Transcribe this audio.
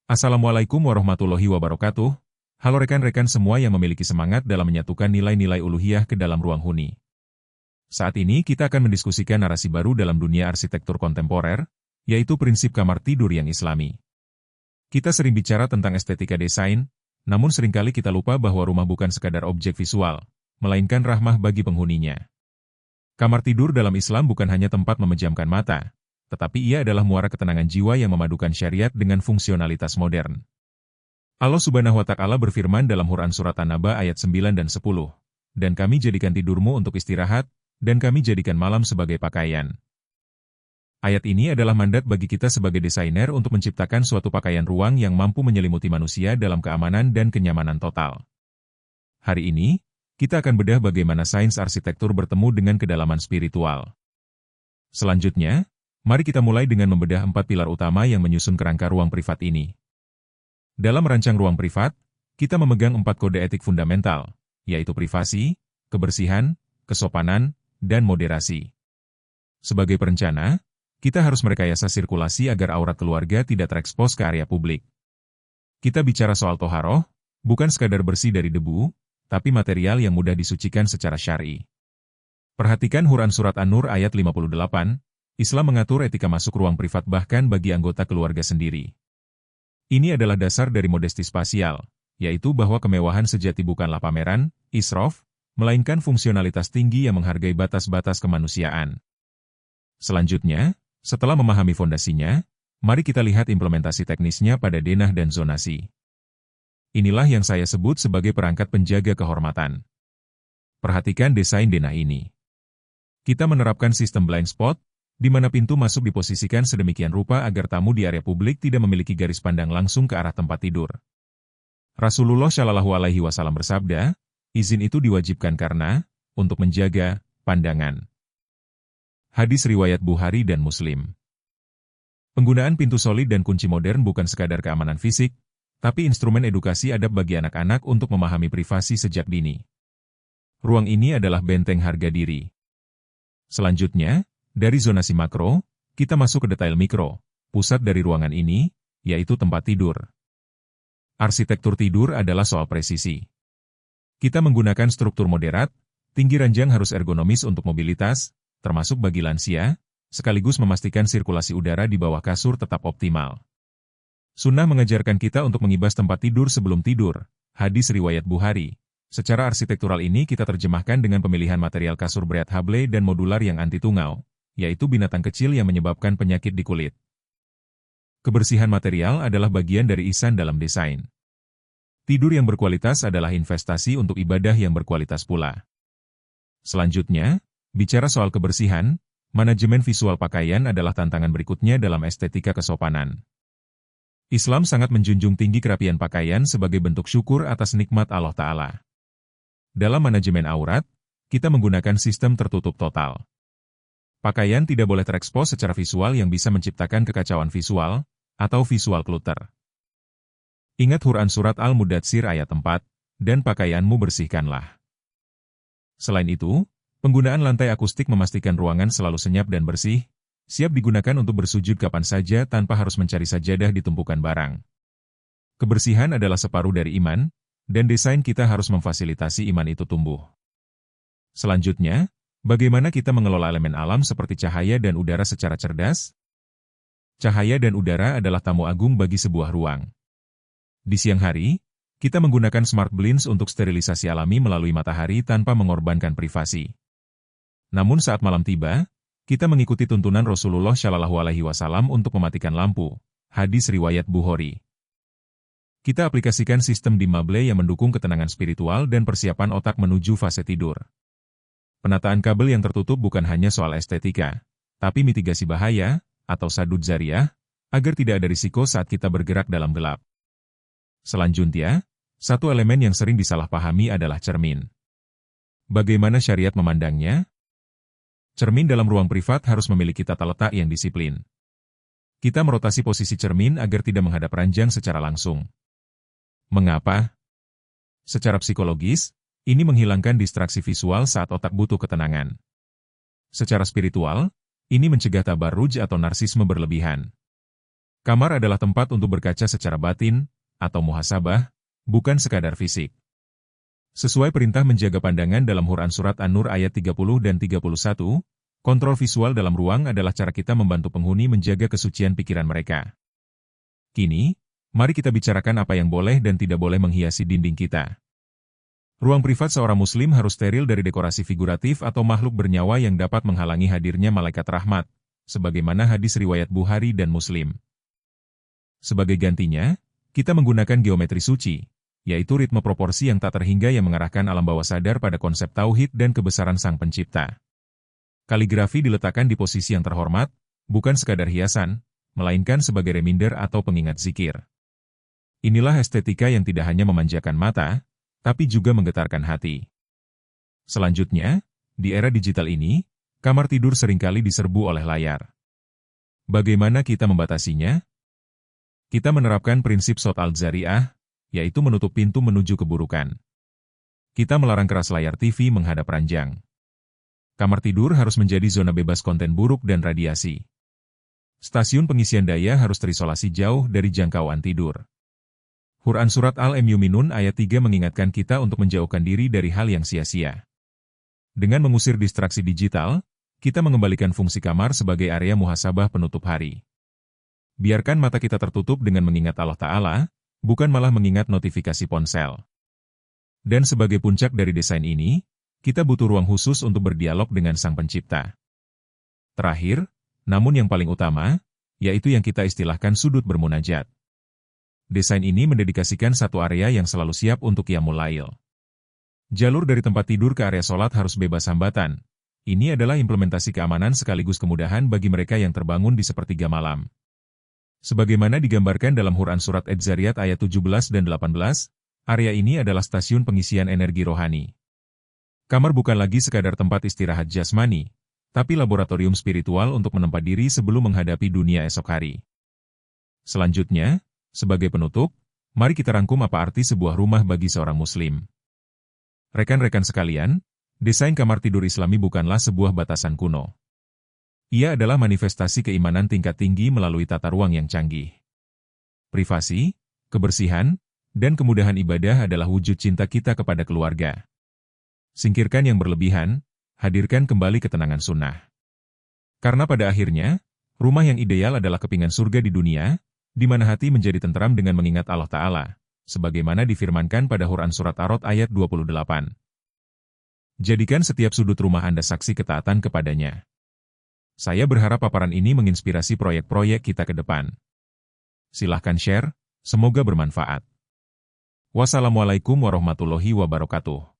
Assalamualaikum warahmatullahi wabarakatuh. Halo rekan-rekan semua yang memiliki semangat dalam menyatukan nilai-nilai uluhiyah ke dalam ruang huni. Saat ini kita akan mendiskusikan narasi baru dalam dunia arsitektur kontemporer, yaitu prinsip kamar tidur yang islami. Kita sering bicara tentang estetika desain, namun seringkali kita lupa bahwa rumah bukan sekadar objek visual, melainkan rahmah bagi penghuninya. Kamar tidur dalam Islam bukan hanya tempat memejamkan mata, tetapi ia adalah muara ketenangan jiwa yang memadukan syariat dengan fungsionalitas modern. Allah Subhanahu wa Ta'ala berfirman dalam Quran Surat An-Naba ayat 9 dan 10, "Dan kami jadikan tidurmu untuk istirahat, dan kami jadikan malam sebagai pakaian." Ayat ini adalah mandat bagi kita sebagai desainer untuk menciptakan suatu pakaian ruang yang mampu menyelimuti manusia dalam keamanan dan kenyamanan total. Hari ini, kita akan bedah bagaimana sains arsitektur bertemu dengan kedalaman spiritual. Selanjutnya, mari kita mulai dengan membedah 4 pilar utama yang menyusun kerangka ruang privat ini. Dalam merancang ruang privat, kita memegang 4 kode etik fundamental, yaitu privasi, kebersihan, kesopanan, dan moderasi. Sebagai perencana, kita harus merekayasa sirkulasi agar aurat keluarga tidak terekspos ke area publik. Kita bicara soal toharoh, bukan sekadar bersih dari debu, tapi material yang mudah disucikan secara syar'i. Perhatikan Quran Surat An-Nur ayat 58, Islam mengatur etika masuk ruang privat bahkan bagi anggota keluarga sendiri. Ini adalah dasar dari modesti spasial, yaitu bahwa kemewahan sejati bukanlah pameran, israf, melainkan fungsionalitas tinggi yang menghargai batas-batas kemanusiaan. Selanjutnya, setelah memahami fondasinya, mari kita lihat implementasi teknisnya pada denah dan zonasi. Inilah yang saya sebut sebagai perangkat penjaga kehormatan. Perhatikan desain denah ini. Kita menerapkan sistem blind spot, di mana pintu masuk diposisikan sedemikian rupa agar tamu di area publik tidak memiliki garis pandang langsung ke arah tempat tidur. Rasulullah Shallallahu Alaihi Wasallam bersabda, izin itu diwajibkan karena, untuk menjaga, pandangan. Hadis riwayat Bukhari dan Muslim. Penggunaan pintu solid dan kunci modern bukan sekadar keamanan fisik, tapi instrumen edukasi adab bagi anak-anak untuk memahami privasi sejak dini. Ruang ini adalah benteng harga diri. Selanjutnya, dari zonasi makro, kita masuk ke detail mikro, pusat dari ruangan ini, yaitu tempat tidur. Arsitektur tidur adalah soal presisi. Kita menggunakan struktur moderat, tinggi ranjang harus ergonomis untuk mobilitas, termasuk bagi lansia, sekaligus memastikan sirkulasi udara di bawah kasur tetap optimal. Sunnah mengajarkan kita untuk mengibas tempat tidur sebelum tidur, hadis riwayat Bukhari. Secara arsitektural ini kita terjemahkan dengan pemilihan material kasur breathable dan modular yang anti tungau, yaitu binatang kecil yang menyebabkan penyakit di kulit. Kebersihan material adalah bagian dari ihsan dalam desain. Tidur yang berkualitas adalah investasi untuk ibadah yang berkualitas pula. Selanjutnya, bicara soal kebersihan, manajemen visual pakaian adalah tantangan berikutnya dalam estetika kesopanan. Islam sangat menjunjung tinggi kerapian pakaian sebagai bentuk syukur atas nikmat Allah Ta'ala. Dalam manajemen aurat, kita menggunakan sistem tertutup total. Pakaian tidak boleh terekspos secara visual yang bisa menciptakan kekacauan visual, atau visual clutter. Ingat Quran Surat Al-Mudatsir ayat 4, dan pakaianmu bersihkanlah. Selain itu, penggunaan lantai akustik memastikan ruangan selalu senyap dan bersih, siap digunakan untuk bersujud kapan saja tanpa harus mencari sajadah di tumpukan barang. Kebersihan adalah separuh dari iman, dan desain kita harus memfasilitasi iman itu tumbuh. Selanjutnya, bagaimana kita mengelola elemen alam seperti cahaya dan udara secara cerdas? Cahaya dan udara adalah tamu agung bagi sebuah ruang. Di siang hari, kita menggunakan smart blinds untuk sterilisasi alami melalui matahari tanpa mengorbankan privasi. Namun saat malam tiba, kita mengikuti tuntunan Rasulullah Shallallahu Alaihi Wasallam untuk mematikan lampu, hadis riwayat Bukhari. Kita aplikasikan sistem dimmable yang mendukung ketenangan spiritual dan persiapan otak menuju fase tidur. Penataan kabel yang tertutup bukan hanya soal estetika, tapi mitigasi bahaya, atau sadud zariyah, agar tidak ada risiko saat kita bergerak dalam gelap. Selanjutnya, satu elemen yang sering disalahpahami adalah cermin. Bagaimana syariat memandangnya? Cermin dalam ruang privat harus memiliki tata letak yang disiplin. Kita merotasi posisi cermin agar tidak menghadap ranjang secara langsung. Mengapa? Secara psikologis, ini menghilangkan distraksi visual saat otak butuh ketenangan. Secara spiritual, ini mencegah tabarruj atau narsisme berlebihan. Kamar adalah tempat untuk berkaca secara batin, atau muhasabah, bukan sekadar fisik. Sesuai perintah menjaga pandangan dalam Quran Surat An-Nur ayat 30 dan 31, kontrol visual dalam ruang adalah cara kita membantu penghuni menjaga kesucian pikiran mereka. Kini, mari kita bicarakan apa yang boleh dan tidak boleh menghiasi dinding kita. Ruang privat seorang muslim harus steril dari dekorasi figuratif atau makhluk bernyawa yang dapat menghalangi hadirnya malaikat rahmat, sebagaimana hadis riwayat Bukhari dan Muslim. Sebagai gantinya, kita menggunakan geometri suci, yaitu ritme proporsi yang tak terhingga yang mengarahkan alam bawah sadar pada konsep tauhid dan kebesaran Sang Pencipta. Kaligrafi diletakkan di posisi yang terhormat, bukan sekadar hiasan, melainkan sebagai reminder atau pengingat zikir. Inilah estetika yang tidak hanya memanjakan mata, tapi juga menggetarkan hati. Selanjutnya, di era digital ini, kamar tidur seringkali diserbu oleh layar. Bagaimana kita membatasinya? Kita menerapkan prinsip Sot al-Zari'ah, yaitu menutup pintu menuju keburukan. Kita melarang keras layar TV menghadap ranjang. Kamar tidur harus menjadi zona bebas konten buruk dan radiasi. Stasiun pengisian daya harus terisolasi jauh dari jangkauan tidur. Quran Surat Al-Mu'minun ayat 3 mengingatkan kita untuk menjauhkan diri dari hal yang sia-sia. Dengan mengusir distraksi digital, kita mengembalikan fungsi kamar sebagai area muhasabah penutup hari. Biarkan mata kita tertutup dengan mengingat Allah Ta'ala, bukan malah mengingat notifikasi ponsel. Dan sebagai puncak dari desain ini, kita butuh ruang khusus untuk berdialog dengan Sang Pencipta. Terakhir, namun yang paling utama, yaitu yang kita istilahkan sudut bermunajat. Desain ini mendedikasikan satu area yang selalu siap untuk qiyamul lail. Jalur dari tempat tidur ke area sholat harus bebas hambatan. Ini adalah implementasi keamanan sekaligus kemudahan bagi mereka yang terbangun di sepertiga malam. Sebagaimana digambarkan dalam Quran Surat Az-Zariyat ayat 17 dan 18, area ini adalah stasiun pengisian energi rohani. Kamar bukan lagi sekadar tempat istirahat jasmani, tapi laboratorium spiritual untuk menempa diri sebelum menghadapi dunia esok hari. Selanjutnya, sebagai penutup, mari kita rangkum apa arti sebuah rumah bagi seorang muslim. Rekan-rekan sekalian, desain kamar tidur Islami bukanlah sebuah batasan kuno. Ia adalah manifestasi keimanan tingkat tinggi melalui tata ruang yang canggih. Privasi, kebersihan, dan kemudahan ibadah adalah wujud cinta kita kepada keluarga. Singkirkan yang berlebihan, hadirkan kembali ketenangan sunnah. Karena pada akhirnya, rumah yang ideal adalah kepingan surga di dunia, di mana hati menjadi tentram dengan mengingat Allah Ta'ala, sebagaimana difirmankan pada Quran Surat Ar-Rod ayat 28. Jadikan setiap sudut rumah Anda saksi ketaatan kepadanya. Saya berharap paparan ini menginspirasi proyek-proyek kita ke depan. Silahkan share, semoga bermanfaat. Wassalamualaikum warahmatullahi wabarakatuh.